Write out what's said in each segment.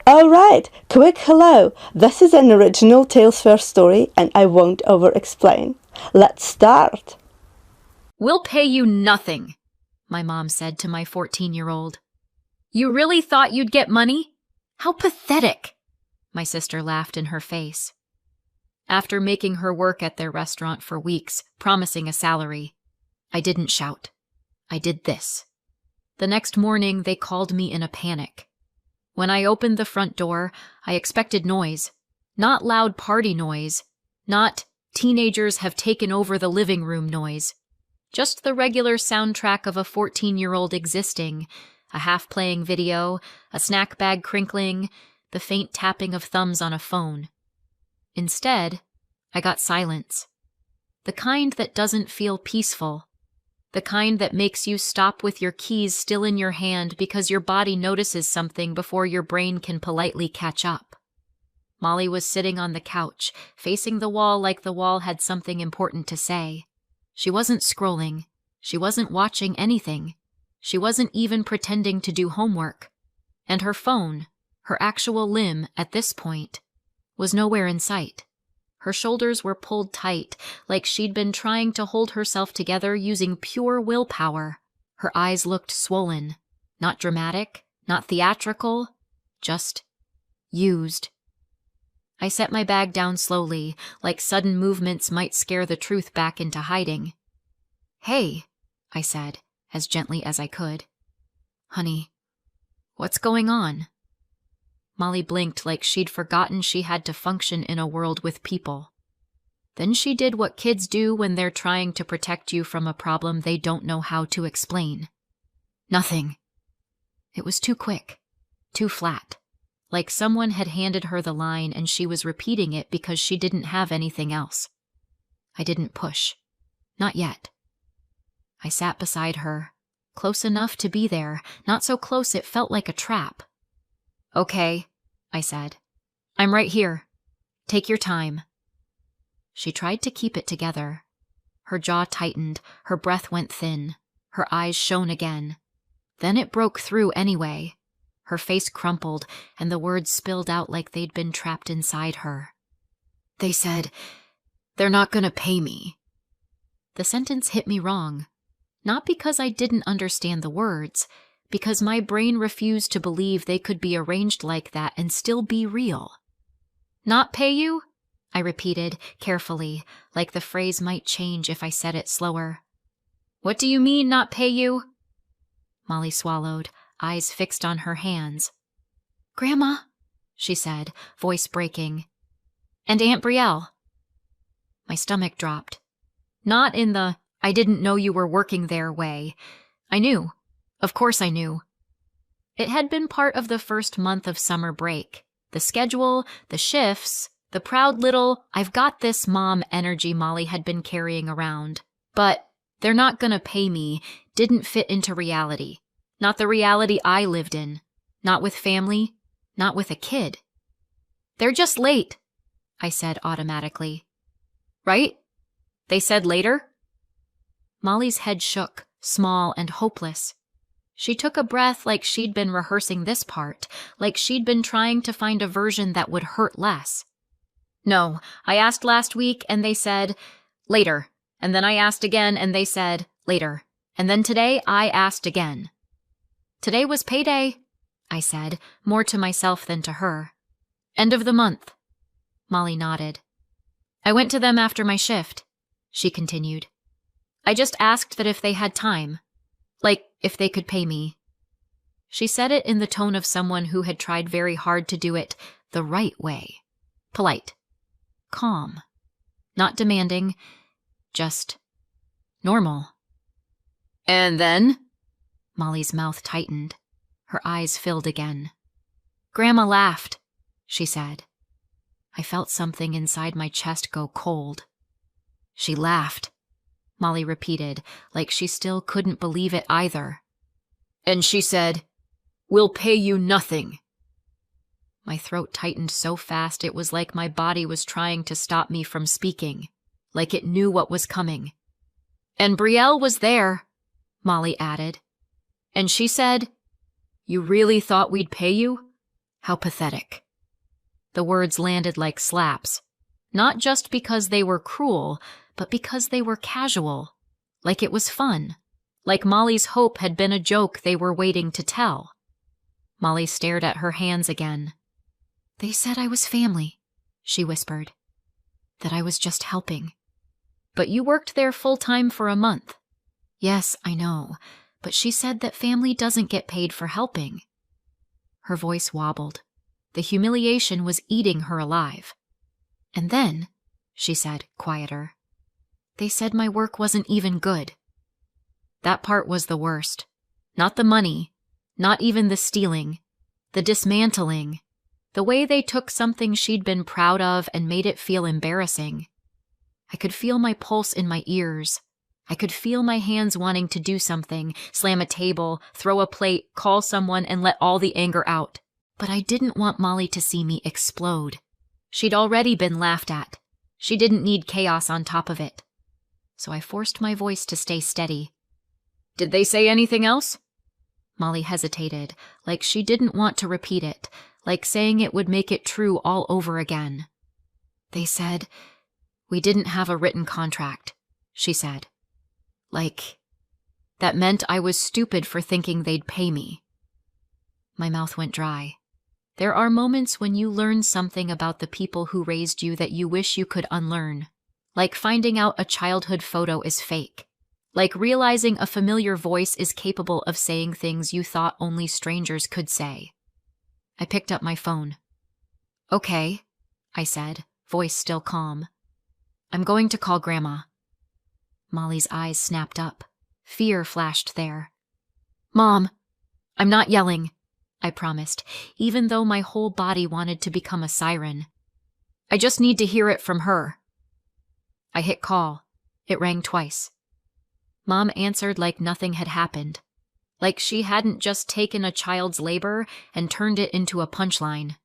Alright, quick hello. This is an original Tales First story and I won't over-explain. Let's start. "We'll pay you nothing," my mom said to my 14-year-old. "You really thought you'd get money? How pathetic!" My sister laughed in her face. After making her work at their restaurant for weeks, promising a salary, I didn't shout. I did this. The next morning, they called me in a panic. When I opened the front door, I expected noise. Not loud party noise. Not teenagers have taken over the living room noise. Just the regular soundtrack of a 14-year-old existing, a half-playing video, a snack bag crinkling, the faint tapping of thumbs on a phone. Instead, I got silence. The kind that doesn't feel peaceful. The kind that makes you stop with your keys still in your hand because your body notices something before your brain can politely catch up. Molly was sitting on the couch, facing the wall like the wall had something important to say. She wasn't scrolling. She wasn't watching anything. She wasn't even pretending to do homework. And her phone, her actual limb at this point, was nowhere in sight. Her shoulders were pulled tight, like she'd been trying to hold herself together using pure willpower. Her eyes looked swollen. Not dramatic, not theatrical, just used. I set my bag down slowly, like sudden movements might scare the truth back into hiding. "Hey," I said, as gently as I could. "Honey, what's going on?" Molly blinked like she'd forgotten she had to function in a world with people. Then she did what kids do when they're trying to protect you from a problem they don't know how to explain. "Nothing." It was too quick, too flat, like someone had handed her the line and she was repeating it because she didn't have anything else. I didn't push. Not yet. I sat beside her, close enough to be there, not so close it felt like a trap. "Okay," I said. "I'm right here. Take your time." She tried to keep it together. Her jaw tightened, her breath went thin, her eyes shone again. Then it broke through anyway. Her face crumpled, and the words spilled out like they'd been trapped inside her. "They said, they're not gonna pay me." The sentence hit me wrong. Not because I didn't understand the words, because my brain refused to believe they could be arranged like that and still be real. "Not pay you?" I repeated, carefully, like the phrase might change if I said it slower. "What do you mean, not pay you?" Molly swallowed, eyes fixed on her hands. "Grandma," she said, voice breaking. "And Aunt Brielle." My stomach dropped. Not in the "I didn't know you were working there" way. I knew. Of course I knew. It had been part of the first month of summer break. The schedule, the shifts, the proud little "I've got this mom" energy Molly had been carrying around. But "they're not gonna pay me" didn't fit into reality. Not the reality I lived in. Not with family. Not with a kid. "They're just late," I said automatically. "Right? They said later?" Molly's head shook, small and hopeless. She took a breath like she'd been rehearsing this part, like she'd been trying to find a version that would hurt less. "No, I asked last week and they said, later. And then I asked again and they said, later. And then today I asked again." "Today was payday," I said, more to myself than to her. "End of the month." Molly nodded. "I went to them after my shift," she continued. "I just asked that if they had time. Like, if they could pay me." She said it in the tone of someone who had tried very hard to do it the right way. Polite. Calm. Not demanding. Just normal. "And then?" Molly's mouth tightened. Her eyes filled again. "Grandma laughed," she said. I felt something inside my chest go cold. "She laughed," Molly repeated, like she still couldn't believe it either. "And she said, 'We'll pay you nothing.'" My throat tightened so fast it was like my body was trying to stop me from speaking, like it knew what was coming. "And Brielle was there," Molly added. "And she said, 'You really thought we'd pay you? How pathetic. The words landed like slaps, not just because they were cruel, but because they were casual, like it was fun, like Molly's hope had been a joke they were waiting to tell. Molly stared at her hands again. "They said I was family," she whispered, "that I was just helping." "But you worked there full-time for a month." "Yes, I know, but she said that family doesn't get paid for helping." Her voice wobbled. The humiliation was eating her alive. "And then," she said, quieter, "they said my work wasn't even good." That part was the worst. Not the money, not even the stealing, the dismantling, the way they took something she'd been proud of and made it feel embarrassing. I could feel my pulse in my ears. I could feel my hands wanting to do something, slam a table, throw a plate, call someone, and let all the anger out. But I didn't want Molly to see me explode. She'd already been laughed at. She didn't need chaos on top of it. So I forced my voice to stay steady. "Did they say anything else?" Molly hesitated, like she didn't want to repeat it, like saying it would make it true all over again. "They said we didn't have a written contract," she said. "Like, that meant I was stupid for thinking they'd pay me." My mouth went dry. There are moments when you learn something about the people who raised you that you wish you could unlearn, like finding out a childhood photo is fake, like realizing a familiar voice is capable of saying things you thought only strangers could say. I picked up my phone. "Okay," I said, voice still calm. "I'm going to call Grandma." Molly's eyes snapped up. Fear flashed there. "Mom, I'm not yelling," I promised, even though my whole body wanted to become a siren. "I just need to hear it from her." I hit call. It rang twice. Mom answered like nothing had happened, like she hadn't just taken a child's labor and turned it into a punchline.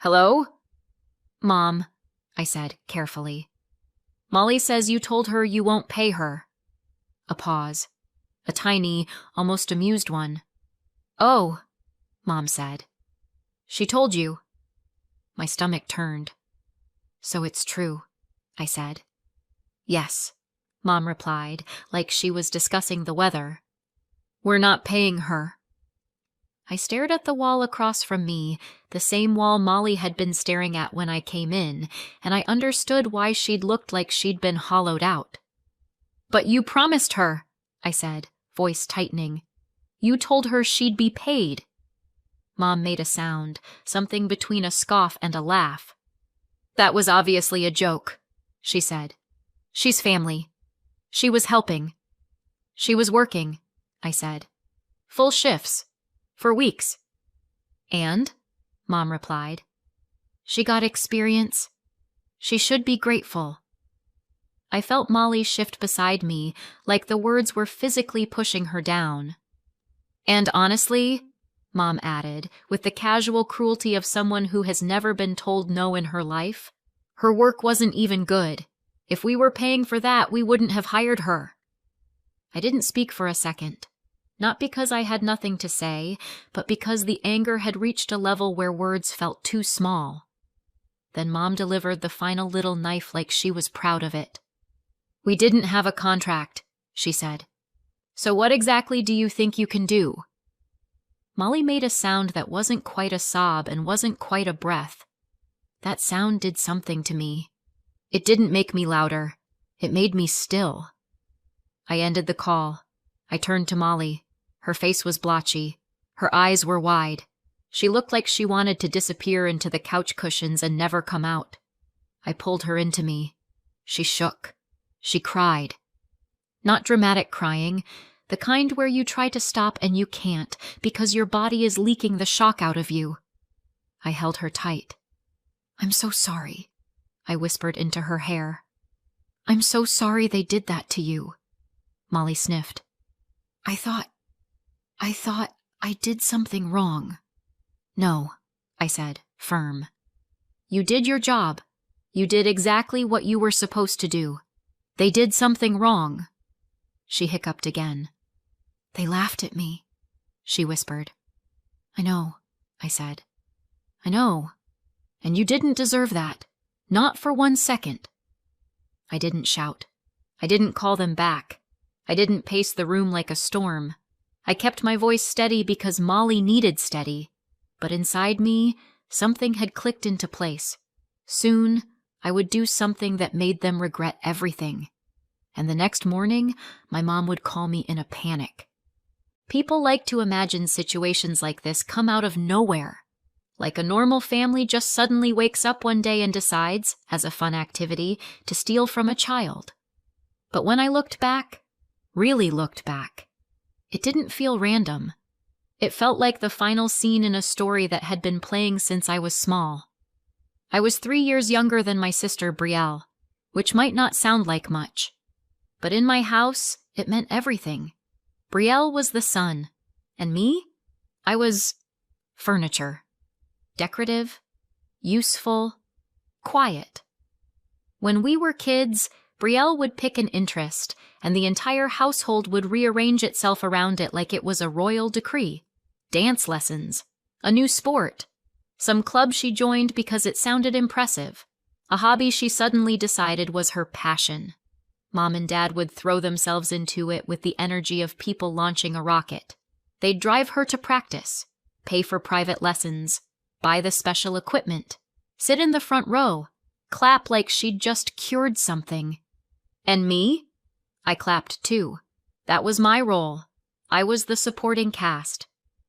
"Hello?" "Mom," I said carefully. "Molly says you told her you won't pay her." A pause. A tiny, almost amused one. "Oh," Mom said. "She told you." My stomach turned. "So it's true," I said. "Yes," Mom replied, like she was discussing the weather. "We're not paying her." I stared at the wall across from me, the same wall Molly had been staring at when I came in, and I understood why she'd looked like she'd been hollowed out. "But you promised her," I said, voice tightening. "You told her she'd be paid." Mom made a sound, something between a scoff and a laugh. "That was obviously a joke," she said. "She's family. She was helping." "She was working," I said. "Full shifts. For weeks." "And?" Mom replied. "She got experience. She should be grateful." I felt Molly shift beside me, like the words were physically pushing her down. "And honestly," Mom added, with the casual cruelty of someone who has never been told no in her life, "her work wasn't even good. If we were paying for that, we wouldn't have hired her." I didn't speak for a second, not because I had nothing to say, but because the anger had reached a level where words felt too small. Then Mom delivered the final little knife like she was proud of it. "We didn't have a contract," she said. "So what exactly do you think you can do?" Molly made a sound that wasn't quite a sob and wasn't quite a breath. That sound did something to me. It didn't make me louder. It made me still. I ended the call. I turned to Molly. Her face was blotchy. Her eyes were wide. She looked like she wanted to disappear into the couch cushions and never come out. I pulled her into me. She shook. She cried. Not dramatic crying, the kind where you try to stop and you can't because your body is leaking the shock out of you. I held her tight. "I'm so sorry," I whispered into her hair. "I'm so sorry they did that to you." Molly sniffed. I thought I did something wrong." "No," I said, firm. "You did your job. You did exactly what you were supposed to do. They did something wrong." She hiccuped again. "They laughed at me," she whispered. "I know," I said. I know. And you didn't deserve that. Not for 1 second. I didn't shout. I didn't call them back. I didn't pace the room like a storm. I kept my voice steady because Molly needed steady. But inside me, something had clicked into place. Soon, I would do something that made them regret everything. And the next morning, my mom would call me in a panic. People like to imagine situations like this come out of nowhere. Like a normal family just suddenly wakes up one day and decides, as a fun activity, to steal from a child. But when I looked back, really looked back, it didn't feel random. It felt like the final scene in a story that had been playing since I was small. I was 3 years younger than my sister Brielle, which might not sound like much. But in my house, it meant everything. Brielle was the sun, and me? I was furniture. Decorative, useful, quiet. When we were kids, Brielle would pick an interest, and the entire household would rearrange itself around it like it was a royal decree. Dance lessons, a new sport, some club she joined because it sounded impressive, a hobby she suddenly decided was her passion. Mom and Dad would throw themselves into it with the energy of people launching a rocket. They'd drive her to practice, pay for private lessons, buy the special equipment, sit in the front row, clap like she'd just cured something. And me? I clapped too. That was my role. I was the supporting cast,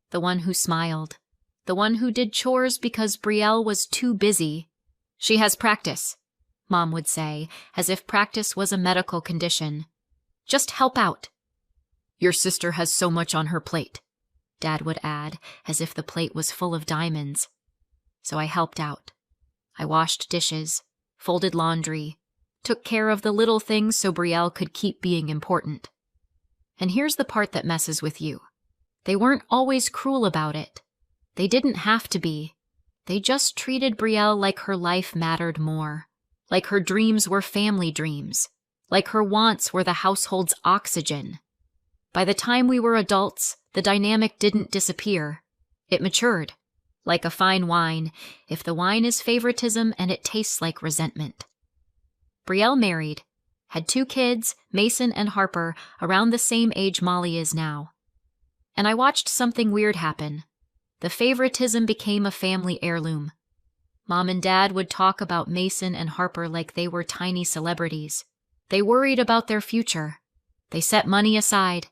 the one who smiled, the one who did chores because Brielle was too busy. She has practice, Mom would say, as if practice was a medical condition. Just help out. Your sister has so much on her plate, Dad would add, as if the plate was full of diamonds. So I helped out. I washed dishes, folded laundry, took care of the little things so Brielle could keep being important. And here's the part that messes with you. They weren't always cruel about it. They didn't have to be. They just treated Brielle like her life mattered more, like her dreams were family dreams, like her wants were the household's oxygen. By the time we were adults, the dynamic didn't disappear. It matured. Like a fine wine, if the wine is favoritism and it tastes like resentment. Brielle married, had 2 kids, Mason and Harper, around the same age Molly is now. And I watched something weird happen. The favoritism became a family heirloom. Mom and Dad would talk about Mason and Harper like they were tiny celebrities. They worried about their future. They set money aside.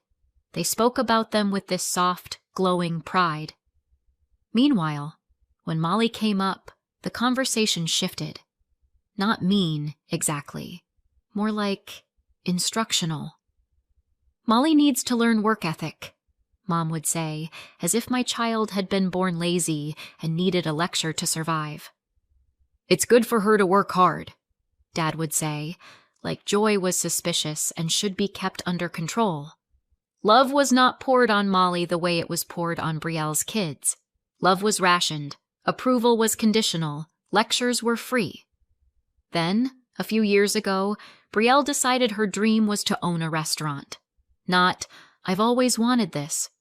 They spoke about them with this soft, glowing pride. Meanwhile, when Molly came up, the conversation shifted. Not mean, exactly. More like instructional. Molly needs to learn work ethic, Mom would say, as if my child had been born lazy and needed a lecture to survive. It's good for her to work hard, Dad would say, like joy was suspicious and should be kept under control. Love was not poured on Molly the way it was poured on Brielle's kids. Love was rationed, approval was conditional, lectures were free. Then, a few years ago, Brielle decided her dream was to own a restaurant. Not, I've always wanted this.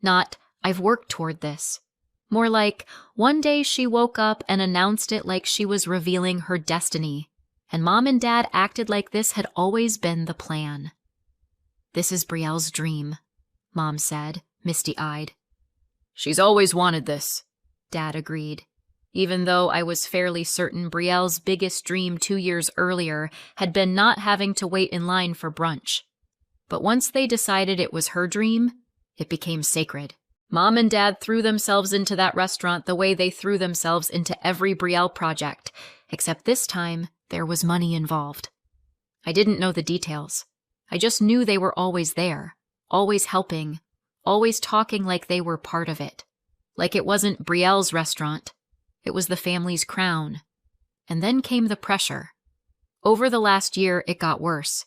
Not, I've worked toward this. More like, one day she woke up and announced it like she was revealing her destiny, and Mom and Dad acted like this had always been the plan. This is Brielle's dream, Mom said, misty-eyed. She's always wanted this, Dad agreed, even though I was fairly certain Brielle's biggest dream 2 years earlier had been not having to wait in line for brunch. But once they decided it was her dream, it became sacred. Mom and Dad threw themselves into that restaurant the way they threw themselves into every Brielle project, except this time there was money involved. I didn't know the details. I just knew they were always there, always helping, always talking like they were part of it. Like it wasn't Brielle's restaurant. It was the family's crown. And then came the pressure. Over the last year, it got worse.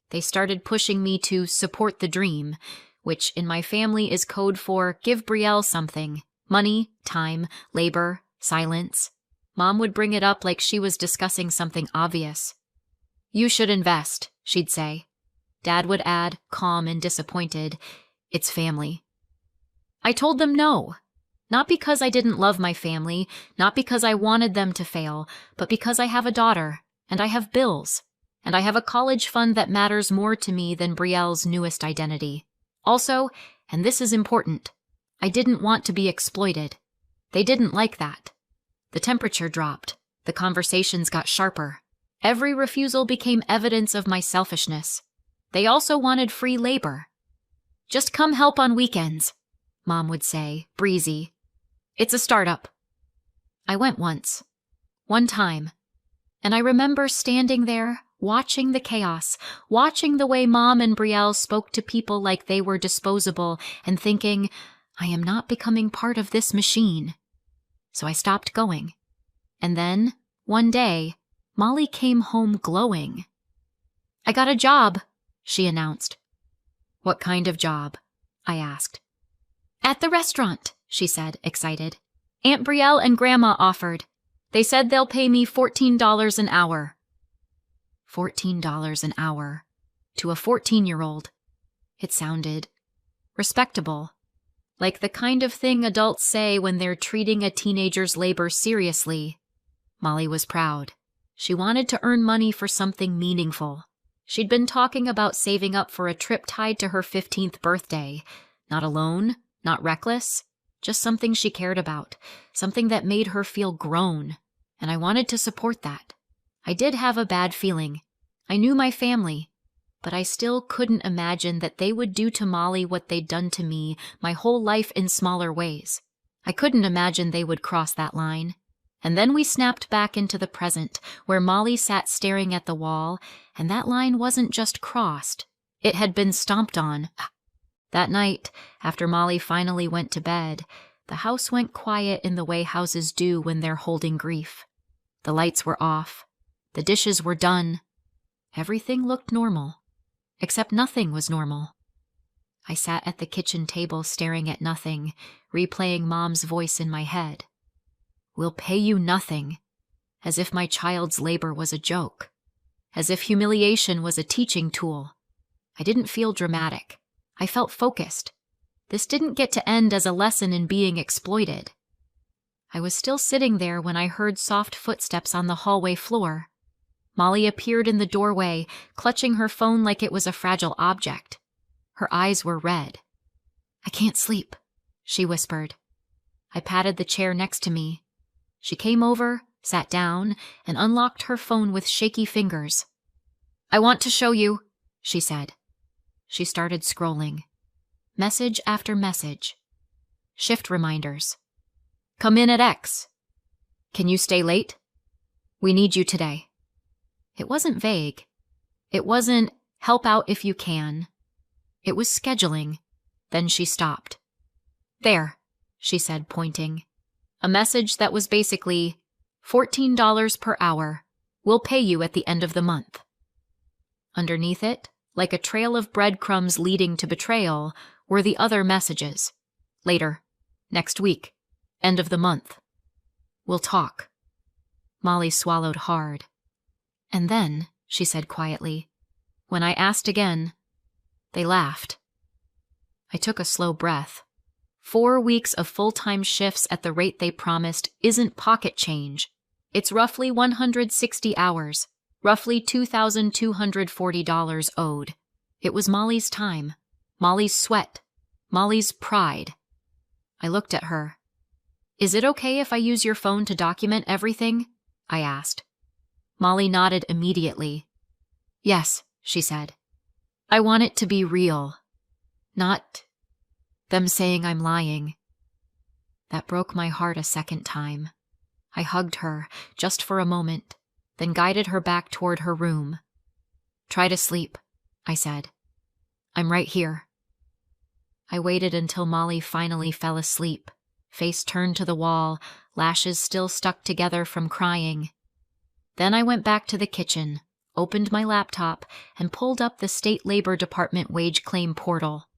They started pushing me to support the dream, which in my family is code for give Brielle something. Money, time, labor, silence. Mom would bring it up like she was discussing something obvious. You should invest, she'd say. Dad would add, calm and disappointed, it's family. I told them no. Not because I didn't love my family, not because I wanted them to fail, but because I have a daughter, and I have bills, and I have a college fund that matters more to me than Brielle's newest identity. Also, and this is important, I didn't want to be exploited. They didn't like that. The temperature dropped. The conversations got sharper. Every refusal became evidence of my selfishness. They also wanted free labor. "Just come help on weekends," Mom would say, breezy. "It's a startup." I went once. One time. And I remember standing there, watching the chaos, watching the way Mom and Brielle spoke to people like they were disposable, and thinking, I am not becoming part of this machine. So I stopped going. And then, one day, Molly came home glowing. "I got a job," she announced. "What kind of job?" I asked. "At the restaurant," she said, excited. "Aunt Brielle and Grandma offered. They said they'll pay me $14 an hour." $14 an hour. To a 14-year-old. It sounded respectable. Like the kind of thing adults say when they're treating a teenager's labor seriously. Molly was proud. She wanted to earn money for something meaningful. She'd been talking about saving up for a trip tied to her 15th birthday. Not alone, not reckless, just something she cared about, something that made her feel grown. And I wanted to support that. I did have a bad feeling. I knew my family, but I still couldn't imagine that they would do to Molly what they'd done to me my whole life in smaller ways. I couldn't imagine they would cross that line. And then we snapped back into the present, where Molly sat staring at the wall, and that line wasn't just crossed. It had been stomped on. That night, after Molly finally went to bed, the house went quiet in the way houses do when they're holding grief. The lights were off. The dishes were done. Everything looked normal. Except nothing was normal. I sat at the kitchen table staring at nothing, replaying Mom's voice in my head. "We'll pay you nothing," as if my child's labor was a joke, as if humiliation was a teaching tool. I didn't feel dramatic. I felt focused. This didn't get to end as a lesson in being exploited. I was still sitting there when I heard soft footsteps on the hallway floor. Molly appeared in the doorway, clutching her phone like it was a fragile object. Her eyes were red. "I can't sleep," she whispered. I patted the chair next to me. She came over, sat down, and unlocked her phone with shaky fingers. "I want to show you," she said. She started scrolling. Message after message. Shift reminders. "Come in at X." "Can you stay late?" "We need you today." It wasn't vague. It wasn't help out if you can. It was scheduling. Then she stopped. "There," she said, pointing. A message that was basically, $14 per hour. We'll pay you at the end of the month. Underneath it, like a trail of breadcrumbs leading to betrayal, were the other messages. Later. Next week. End of the month. We'll talk. Molly swallowed hard. "And then," she said quietly, when I asked again, they laughed. I took a slow breath. 4 weeks of full-time shifts at the rate they promised isn't pocket change. It's roughly 160 hours, roughly $2,240 owed. It was Molly's time, Molly's sweat, Molly's pride. I looked at her. "Is it okay if I use your phone to document everything?" I asked. Molly nodded immediately. "Yes," she said. "I want it to be real. Not them saying I'm lying." That broke my heart a second time. I hugged her, just for a moment, then guided her back toward her room. "Try to sleep," I said. "I'm right here." I waited until Molly finally fell asleep, face turned to the wall, lashes still stuck together from crying. Then I went back to the kitchen, opened my laptop, and pulled up the State Labor Department wage claim portal.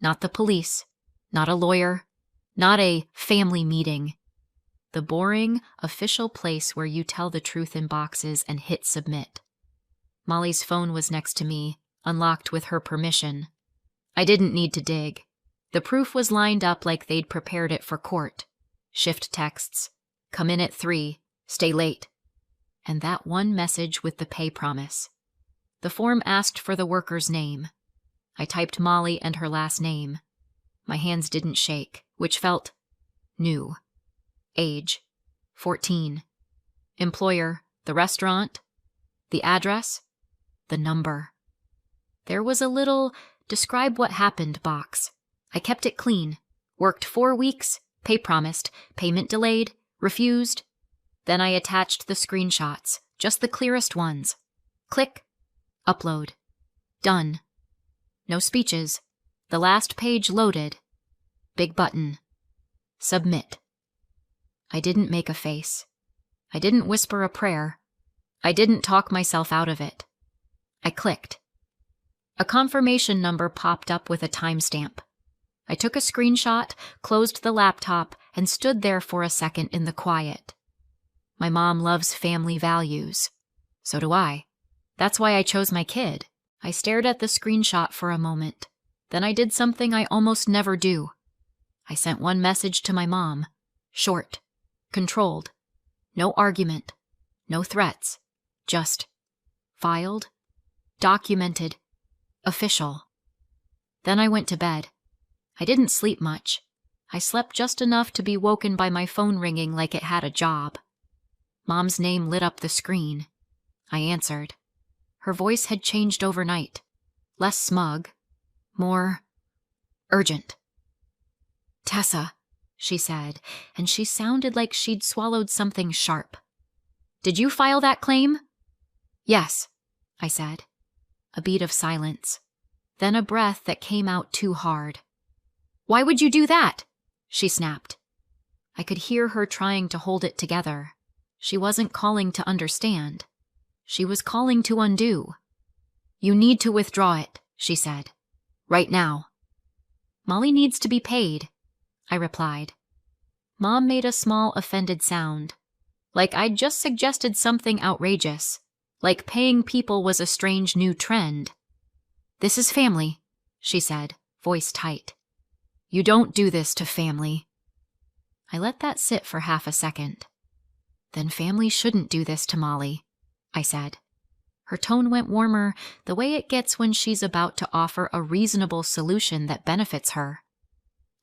Not the police, not a lawyer, not a family meeting. The boring, official place where you tell the truth in boxes and hit submit. Molly's phone was next to me, unlocked with her permission. I didn't need to dig. The proof was lined up like they'd prepared it for court. shift texts, come in at 3, stay late, and that one message with the pay promise. The form asked for the worker's name. I typed Molly and her last name. My hands didn't shake, which felt new. Age, 14. Employer, the restaurant. The address, the number. There was a little describe what happened box. I kept it clean. Worked 4 weeks, pay promised, payment delayed, refused. Then I attached the screenshots, just the clearest ones. Click, upload. Done. No speeches. The last page loaded. Big button. Submit. I didn't make a face. I didn't whisper a prayer. I didn't talk myself out of it. I clicked. A confirmation number popped up with a timestamp. I took a screenshot, closed the laptop, and stood there for a second in the quiet. My mom loves family values. So do I. That's why I chose my kid. I stared at the screenshot for a moment. Then I did something I almost never do. I sent one message to my mom. Short. Controlled. No argument. No threats. Just filed. Documented. Official. Then I went to bed. I didn't sleep much. I slept just enough to be woken by my phone ringing like it had a job. Mom's name lit up the screen. I answered. Her voice had changed overnight. Less smug. More urgent. Tessa, she said, and she sounded like she'd swallowed something sharp. Did you file that claim? Yes, I said. A beat of silence. Then a breath that came out too hard. Why would you do that? She snapped. I could hear her trying to hold it together. She wasn't calling to understand. She was calling to undo. You need to withdraw it, she said. Right now. Molly needs to be paid, I replied. Mom made a small offended sound. Like I'd just suggested something outrageous. Like paying people was a strange new trend. This is family, she said, voice tight. You don't do this to family. I let that sit for half a second. Then family shouldn't do this to Molly, I said. Her tone went warmer, the way it gets when she's about to offer a reasonable solution that benefits her.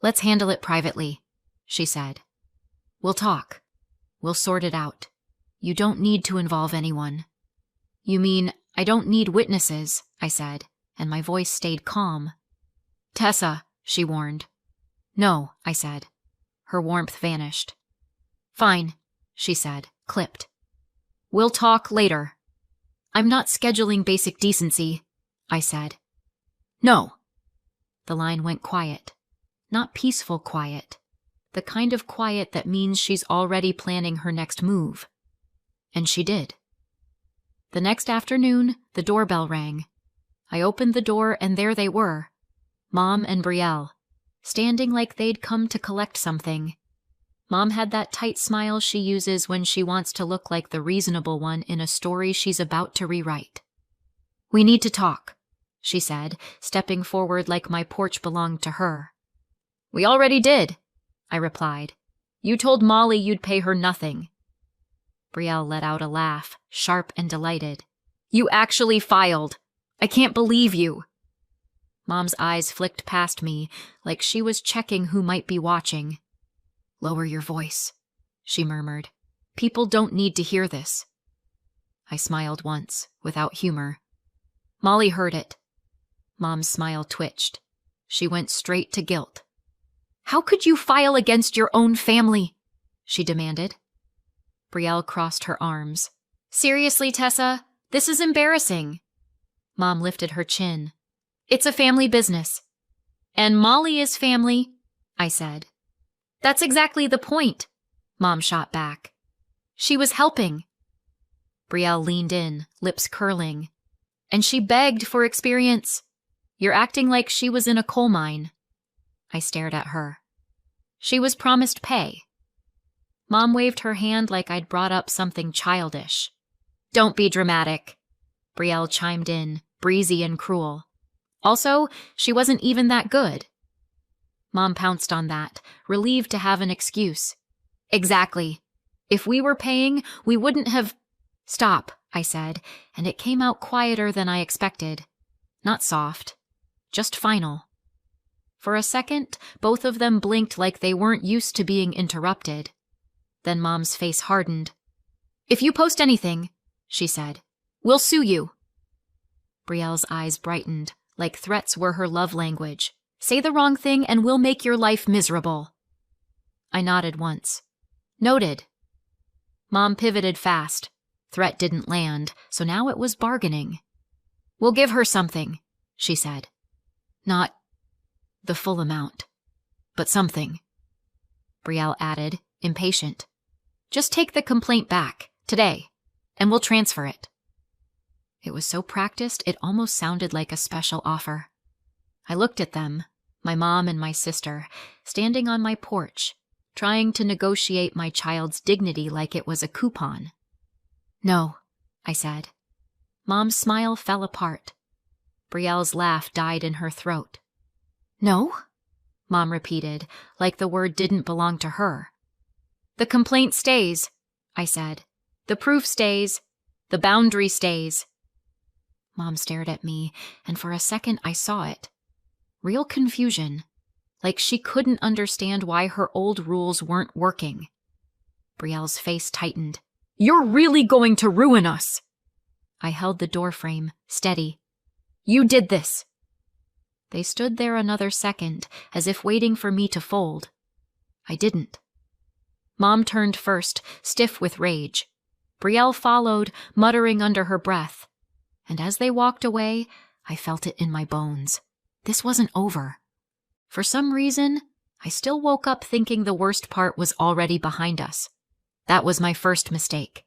Let's handle it privately, she said. We'll talk. We'll sort it out. You don't need to involve anyone. You mean I don't need witnesses, I said, and my voice stayed calm. Tessa, she warned. No, I said. Her warmth vanished. Fine, she said, clipped. We'll talk later. I'm not scheduling basic decency, I said. No. The line went quiet. Not peaceful quiet. The kind of quiet that means she's already planning her next move. And she did. The next afternoon, the doorbell rang. I opened the door and there they were, Mom and Brielle, standing like they'd come to collect something. Mom had that tight smile she uses when she wants to look like the reasonable one in a story she's about to rewrite. We need to talk, she said, stepping forward like my porch belonged to her. We already did, I replied. You told Molly you'd pay her nothing. Brielle let out a laugh, sharp and delighted. You actually filed. I can't believe you. Mom's eyes flicked past me, like she was checking who might be watching. Lower your voice, she murmured. People don't need to hear this. I smiled once, without humor. Molly heard it. Mom's smile twitched. She went straight to guilt. How could you file against your own family? She demanded. Brielle crossed her arms. Seriously, Tessa, this is embarrassing. Mom lifted her chin. It's a family business. And Molly is family, I said. That's exactly the point, Mom shot back. She was helping. Brielle leaned in, lips curling. And she begged for experience. You're acting like she was in a coal mine. I stared at her. She was promised pay. Mom waved her hand like I'd brought up something childish. Don't be dramatic, Brielle chimed in, breezy and cruel. Also, she wasn't even that good. Mom pounced on that, relieved to have an excuse. Exactly. If we were paying, we wouldn't have— Stop, I said, and it came out quieter than I expected. Not soft, just final. For a second, both of them blinked like they weren't used to being interrupted. Then Mom's face hardened. If you post anything, she said, we'll sue you. Brielle's eyes brightened, like threats were her love language. Say the wrong thing and we'll make your life miserable. I nodded once. Noted. Mom pivoted fast. Threat didn't land, so now it was bargaining. We'll give her something, she said. Not the full amount, but something. Brielle added, impatient. Just take the complaint back, today, and we'll transfer it. It was so practiced it almost sounded like a special offer. I looked at them, my mom and my sister, standing on my porch, trying to negotiate my child's dignity like it was a coupon. No, I said. Mom's smile fell apart. Brielle's laugh died in her throat. No? Mom repeated, like the word didn't belong to her. The complaint stays, I said. The proof stays. The boundary stays. Mom stared at me, and for a second I saw it. Real confusion, like she couldn't understand why her old rules weren't working. Brielle's face tightened. You're really going to ruin us! I held the doorframe, steady. You did this! They stood there another second, as if waiting for me to fold. I didn't. Mom turned first, stiff with rage. Brielle followed, muttering under her breath. And as they walked away, I felt it in my bones. This wasn't over. For some reason, I still woke up thinking the worst part was already behind us. That was my first mistake.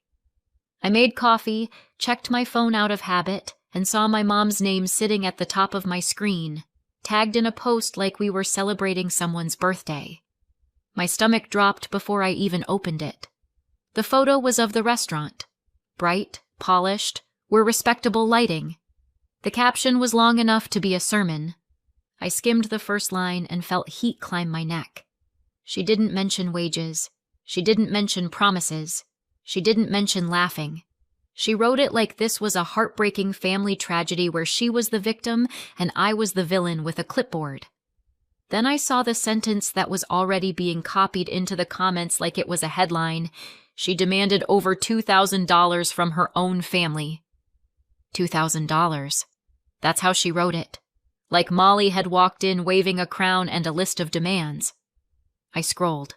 I made coffee, checked my phone out of habit, and saw my mom's name sitting at the top of my screen, tagged in a post like we were celebrating someone's birthday. My stomach dropped before I even opened it. The photo was of the restaurant. Bright, polished, were respectable lighting. The caption was long enough to be a sermon. I skimmed the first line and felt heat climb my neck. She didn't mention wages. She didn't mention promises. She didn't mention laughing. She wrote it like this was a heartbreaking family tragedy where she was the victim and I was the villain with a clipboard. Then I saw the sentence that was already being copied into the comments like it was a headline. She demanded over $2,000 from her own family. $2,000. That's how she wrote it. Like Molly had walked in waving a crown and a list of demands. I scrolled.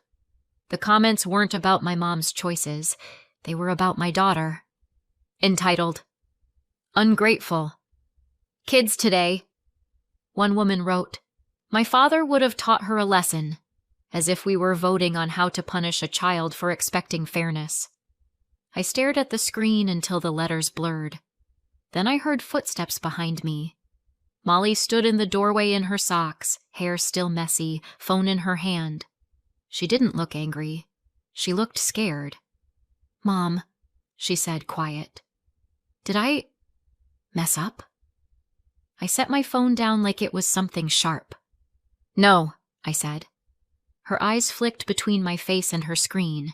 The comments weren't about my mom's choices. They were about my daughter. Entitled, Ungrateful. Kids today. One woman wrote, My father would have taught her a lesson, as if we were voting on how to punish a child for expecting fairness. I stared at the screen until the letters blurred. Then I heard footsteps behind me. Molly stood in the doorway in her socks, hair still messy, phone in her hand. She didn't look angry. She looked scared. Mom, she said, quiet. Did I mess up? I set my phone down like it was something sharp. No, I said. Her eyes flicked between my face and her screen.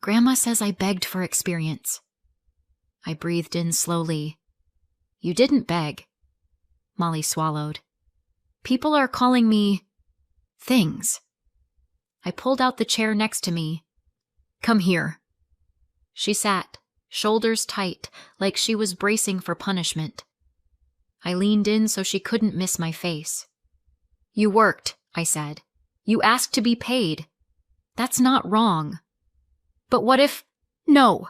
Grandma says I begged for experience. I breathed in slowly. You didn't beg. Molly swallowed. People are calling me things. I pulled out the chair next to me. Come here. She sat, shoulders tight, like she was bracing for punishment. I leaned in so she couldn't miss my face. You worked, I said. You asked to be paid. That's not wrong. But what if— No,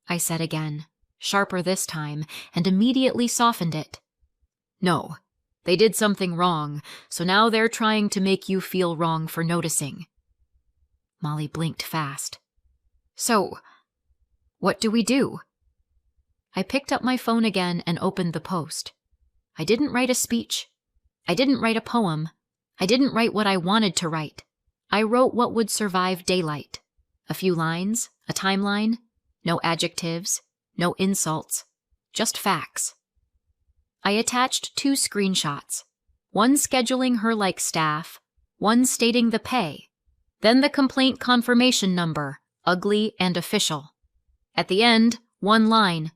I said again, sharper this time, and immediately softened it. No, they did something wrong, so now they're trying to make you feel wrong for noticing. Molly blinked fast. So, what do we do? I picked up my phone again and opened the post. I didn't write a speech. I didn't write a poem. I didn't write what I wanted to write. I wrote what would survive daylight. A few lines, a timeline, no adjectives, no insults, just facts. I attached 2 screenshots, one scheduling her like staff, one stating the pay. Then the complaint confirmation number, ugly and official. At the end, one line.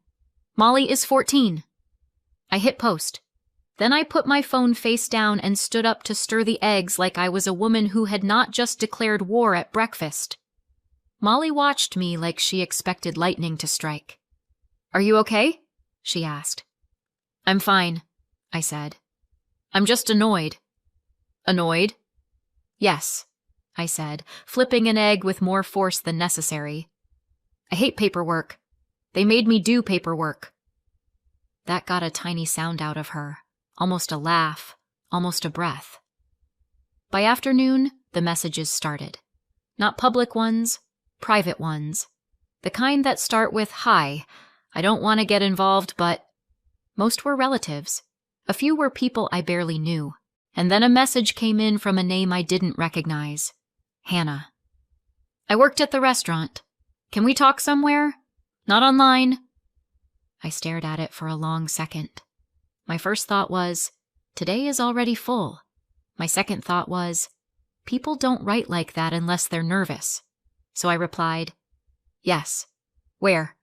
Molly is 14. I hit post. Then I put my phone face down and stood up to stir the eggs like I was a woman who had not just declared war at breakfast. Molly watched me like she expected lightning to strike. "Are you okay?" she asked. "I'm fine," I said. "I'm just annoyed." "Annoyed?" "Yes," I said, flipping an egg with more force than necessary. "I hate paperwork. They made me do paperwork." That got a tiny sound out of her, almost a laugh, almost a breath. By afternoon, the messages started. Not public ones, private ones. The kind that start with, "Hi, I don't want to get involved, but..." Most were relatives. A few were people I barely knew. And then a message came in from a name I didn't recognize. Hannah. "I worked at the restaurant. Can we talk somewhere? Not online?" I stared at it for a long second. My first thought was, today is already full. My second thought was, people don't write like that unless they're nervous. So I replied, "Yes. Where?"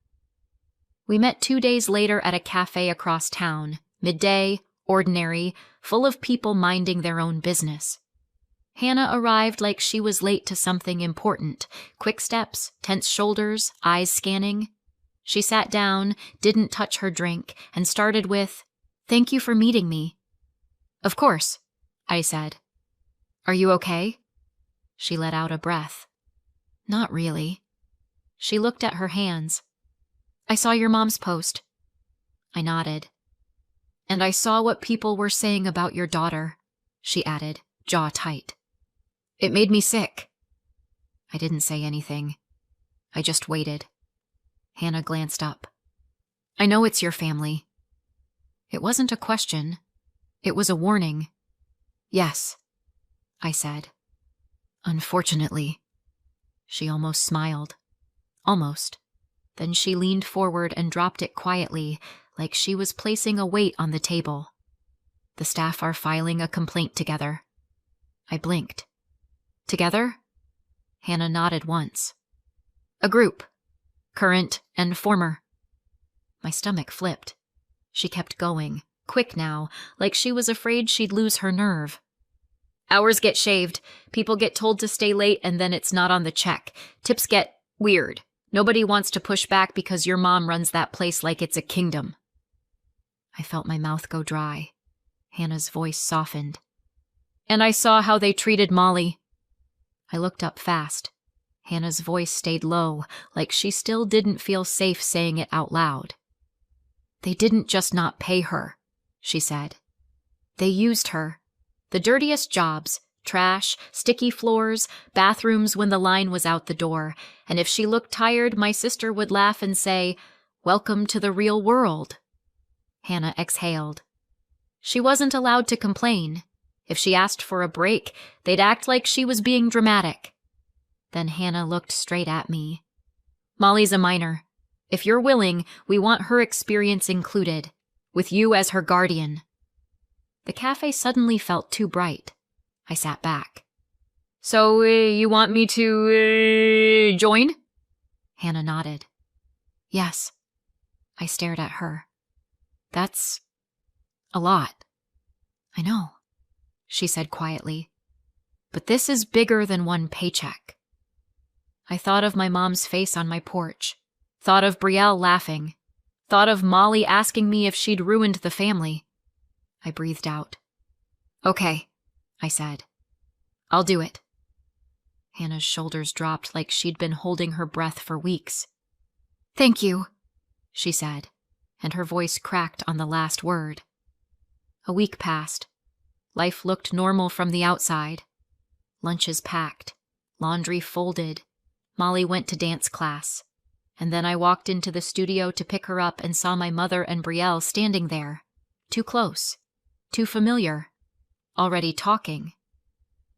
We met 2 days later at a cafe across town, midday, ordinary, full of people minding their own business. Hannah arrived like she was late to something important, quick steps, tense shoulders, eyes scanning. She sat down, didn't touch her drink, and started with, "Thank you for meeting me." "Of course," I said. "Are you okay?" She let out a breath. "Not really." She looked at her hands. "I saw your mom's post." I nodded. "And I saw what people were saying about your daughter," she added, jaw tight. "It made me sick." I didn't say anything. I just waited. Hannah glanced up. "I know it's your family." It wasn't a question. It was a warning. "Yes," I said. "Unfortunately." She almost smiled. Almost. Then she leaned forward and dropped it quietly, like she was placing a weight on the table. "The staff are filing a complaint together." I blinked. "Together?" Hannah nodded once. "A group. Current and former." My stomach flipped. She kept going, quick now, like she was afraid she'd lose her nerve. "Hours get shaved. People get told to stay late and then it's not on the check. Tips get weird. Nobody wants to push back because your mom runs that place like it's a kingdom." I felt my mouth go dry. Hannah's voice softened. "And I saw how they treated Molly." I looked up fast. Hannah's voice stayed low, like she still didn't feel safe saying it out loud. "They didn't just not pay her," she said. "They used her. The dirtiest jobs, trash, sticky floors, bathrooms when the line was out the door, and if she looked tired, my sister would laugh and say, 'Welcome to the real world.'" Hannah exhaled. She wasn't allowed to complain. If she asked for a break, they'd act like she was being dramatic. Then Hannah looked straight at me. "Molly's a minor. If you're willing, we want her experience included, with you as her guardian." The cafe suddenly felt too bright. I sat back. "So, you want me to, join?" Hannah nodded. "Yes." I stared at her. "That's a lot." "I know," she said quietly. "But this is bigger than one paycheck." I thought of my mom's face on my porch, thought of Brielle laughing, thought of Molly asking me if she'd ruined the family. I breathed out. "Okay," I said. "I'll do it." Hannah's shoulders dropped like she'd been holding her breath for weeks. "Thank you," she said, and her voice cracked on the last word. A week passed. Life looked normal from the outside. Lunches packed, laundry folded. Molly went to dance class. And then I walked into the studio to pick her up and saw my mother and Brielle standing there. Too close. Too familiar. Already talking.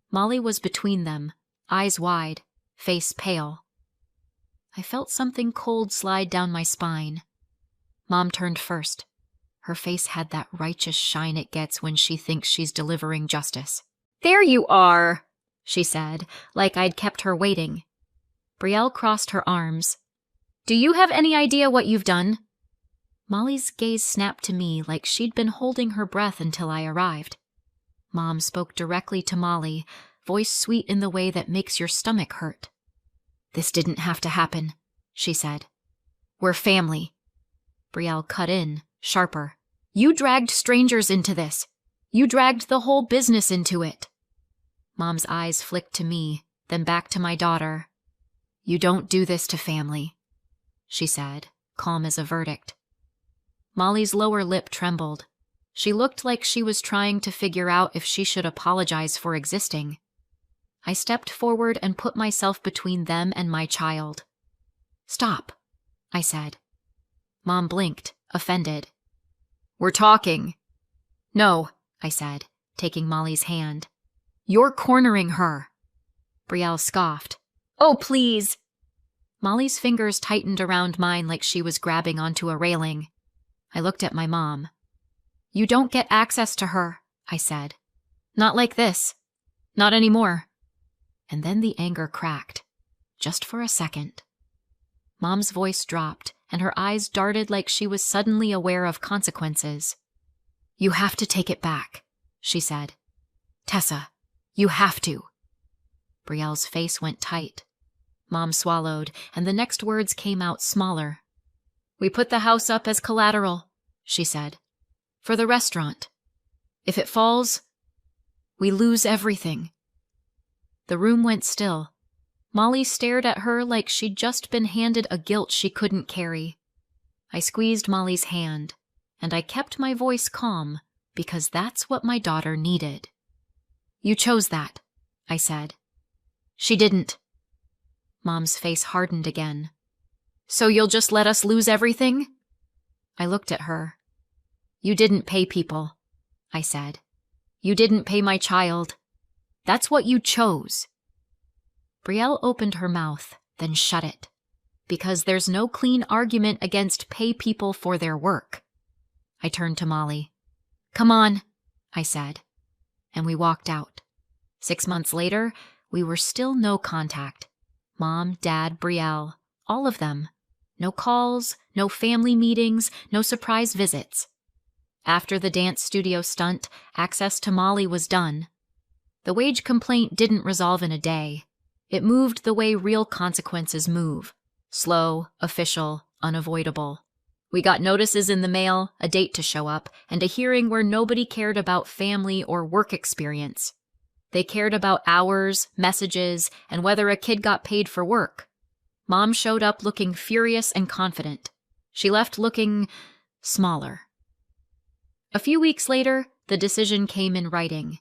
Molly was between them, eyes wide, face pale. I felt something cold slide down my spine. Mom turned first. Her face had that righteous shine it gets when she thinks she's delivering justice. "There you are!" she said, like I'd kept her waiting. Brielle crossed her arms. Do you have any idea what you've done? Molly's gaze snapped to me like she'd been holding her breath until I arrived. Mom spoke directly to Molly, voice sweet in the way that makes your stomach hurt. This didn't have to happen, she said. We're family. Brielle cut in, sharper. You dragged strangers into this. You dragged the whole business into it. Mom's eyes flicked to me, then back to my daughter. You don't do this to family, she said, calm as a verdict. Molly's lower lip trembled. She looked like she was trying to figure out if she should apologize for existing. I stepped forward and put myself between them and my child. Stop, I said. Mom blinked, offended. We're talking. No, I said, taking Molly's hand. You're cornering her. Brielle scoffed. Oh, please. Molly's fingers tightened around mine like she was grabbing onto a railing. I looked at my mom. You don't get access to her, I said. Not like this. Not anymore. And then the anger cracked. Just for a second. Mom's voice dropped, and her eyes darted like she was suddenly aware of consequences. You have to take it back, she said. Tessa, you have to. Brielle's face went tight. Mom swallowed, and the next words came out smaller. We put the house up as collateral, she said. For the restaurant. If it falls, we lose everything. The room went still. Molly stared at her like she'd just been handed a guilt she couldn't carry. I squeezed Molly's hand, and I kept my voice calm because that's what my daughter needed. You chose that, I said. She didn't. Mom's face hardened again. So you'll just let us lose everything? I looked at her. You didn't pay people, I said. You didn't pay my child. That's what you chose. Brielle opened her mouth, then shut it, because there's no clean argument against pay people for their work. I turned to Molly. Come on, I said, and we walked out. 6 months later, we were still no contact. Mom, Dad, Brielle, all of them. No calls, no family meetings, no surprise visits. After the dance studio stunt, access to Molly was done. The wage complaint didn't resolve in a day. It moved the way real consequences move. Slow, official, unavoidable. We got notices in the mail, a date to show up, and a hearing where nobody cared about family or work experience. They cared about hours, messages, and whether a kid got paid for work. Mom showed up looking furious and confident. She left looking smaller. A few weeks later, the decision came in writing.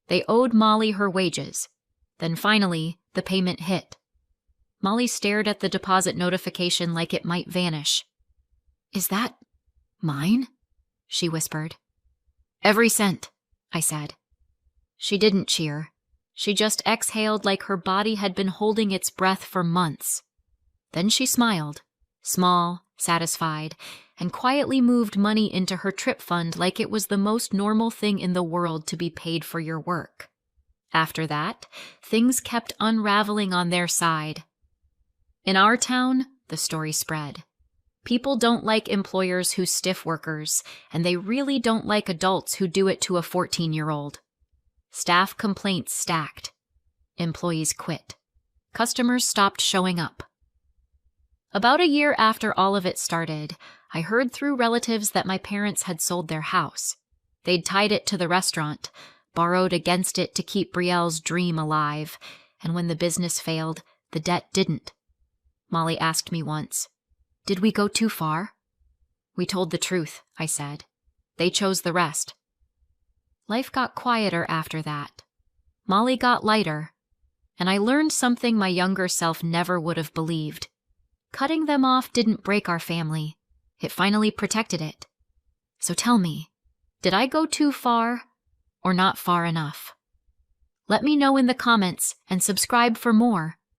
They owed Molly her wages. Then finally, the payment hit. Molly stared at the deposit notification like it might vanish. Is that mine? She whispered. Every cent, I said. She didn't cheer. She just exhaled like her body had been holding its breath for months. Then she smiled, small, satisfied, and quietly moved money into her trip fund like it was the most normal thing in the world to be paid for your work. After that, things kept unraveling on their side. In our town, the story spread. People don't like employers who stiff workers, and they really don't like adults who do it to a 14-year-old. Staff complaints stacked. Employees quit. Customers stopped showing up. About a year after all of it started, I heard through relatives that my parents had sold their house. They'd tied it to the restaurant, borrowed against it to keep Brielle's dream alive, and when the business failed, the debt didn't. Molly asked me once, "Did we go too far?" "We told the truth," I said. "They chose the rest." Life got quieter after that. Molly got lighter, and I learned something my younger self never would have believed. Cutting them off didn't break our family. It finally protected it. So tell me, did I go too far or not far enough? Let me know in the comments and subscribe for more.